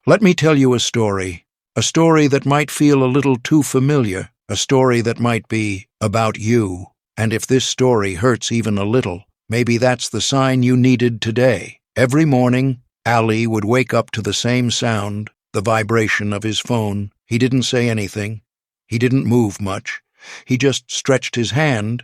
Let me tell you a story that might feel a little too familiar, a story that might be about you. And if this story hurts even a little, maybe that's the sign you needed today. Every morning, Ali would wake up to the same sound, the vibration of his phone. He didn't say anything. He didn't move much. He just stretched his hand,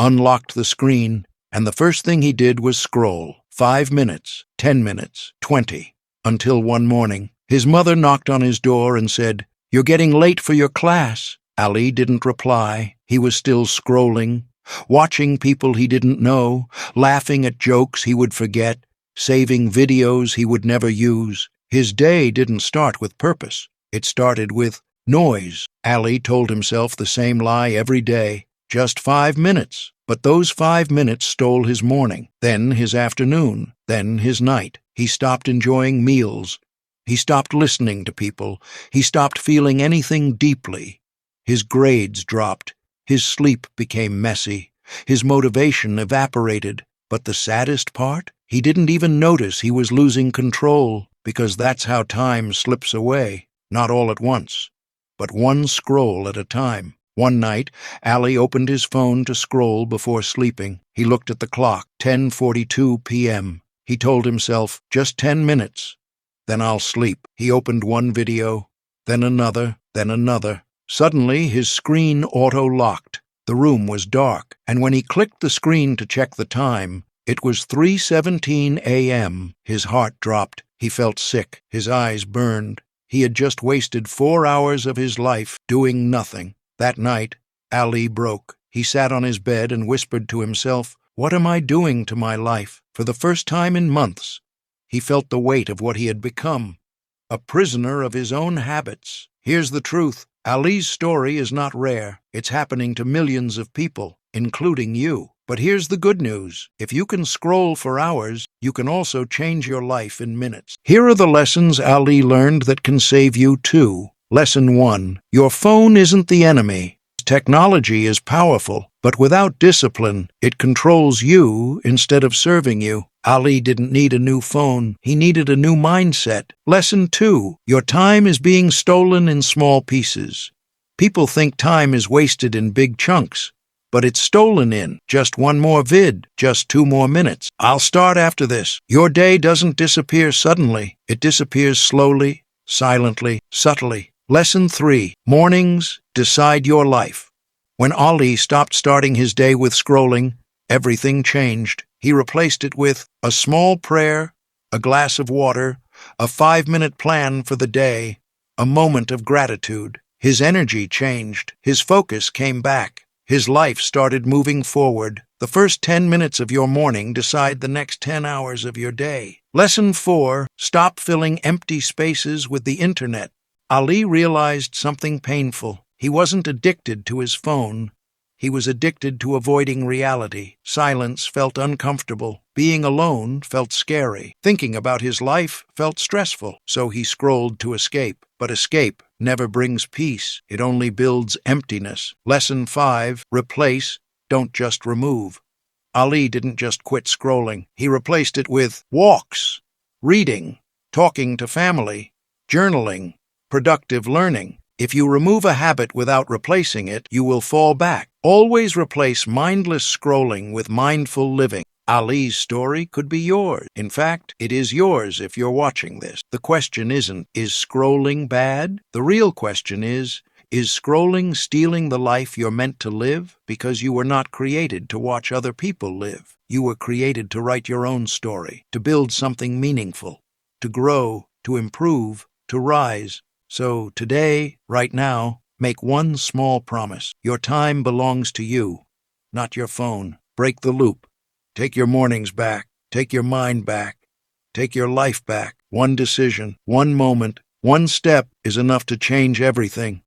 unlocked the screen, and the first thing he did was scroll. 5 minutes, 10 minutes, 20, until one morning, his mother knocked on his door and said, "You're getting late for your class." Ali didn't reply. He was still scrolling, watching people he didn't know, laughing at jokes he would forget, saving videos he would never use. His day didn't start with purpose. It started with noise. Ali told himself the same lie every day. Just 5 minutes. But those 5 minutes stole his morning, then his afternoon, then his night. He stopped enjoying meals. He stopped listening to people. He stopped feeling anything deeply. His grades dropped. His sleep became messy. His motivation evaporated. But the saddest part? He didn't even notice he was losing control, because that's how time slips away, not all at once, but one scroll at a time. One night, Ali opened his phone to scroll before sleeping. He looked at the clock, 10:42 p.m. He told himself, just 10 minutes. Then I'll sleep. He opened one video, then another, then another. Suddenly, his screen auto-locked. The room was dark, and when he clicked the screen to check the time, it was 3:17 a.m. His heart dropped. He felt sick. His eyes burned. He had just wasted 4 hours of his life doing nothing. That night, Ali broke. He sat on his bed and whispered to himself, "What am I doing to my life?" For the first time in months, he felt the weight of what he had become, a prisoner of his own habits. Here's the truth. Ali's story is not rare. It's happening to millions of people, including you. But here's the good news. If you can scroll for hours, you can also change your life in minutes. Here are the lessons Ali learned that can save you too. Lesson 1. Your phone isn't the enemy. Technology is powerful, but without discipline, it controls you instead of serving you. Ali didn't need a new phone. He needed a new mindset. Lesson 2. Your time is being stolen in small pieces. People think time is wasted in big chunks, but it's stolen in just one more vid, just 2 more minutes. I'll start after this. Your day doesn't disappear suddenly. It disappears slowly, silently, subtly. Lesson 3. Mornings decide your life. When Ali stopped starting his day with scrolling, everything changed. He replaced it with a small prayer, a glass of water, a 5-minute plan for the day, a moment of gratitude. His energy changed. His focus came back. His life started moving forward. The first 10 minutes of your morning decide the next 10 hours of your day. Lesson 4. Stop filling empty spaces with the internet. Ali realized something painful. He wasn't addicted to his phone. He was addicted to avoiding reality. Silence felt uncomfortable. Being alone felt scary. Thinking about his life felt stressful. So he scrolled to escape. But escape never brings peace. It only builds emptiness. Lesson 5. Replace, don't just remove. Ali didn't just quit scrolling. He replaced it with walks, reading, talking to family, journaling, productive learning. If you remove a habit without replacing it, you will fall back. Always replace mindless scrolling with mindful living. Ali's story could be yours. In fact, it is yours if you're watching this. The question isn't, is scrolling bad? The real question is scrolling stealing the life you're meant to live? Because you were not created to watch other people live. You were created to write your own story, to build something meaningful, to grow, to improve, to rise. So today, right now, make one small promise. Your time belongs to you, not your phone. Break the loop. Take your mornings back. Take your mind back. Take your life back. One decision, one moment, one step is enough to change everything.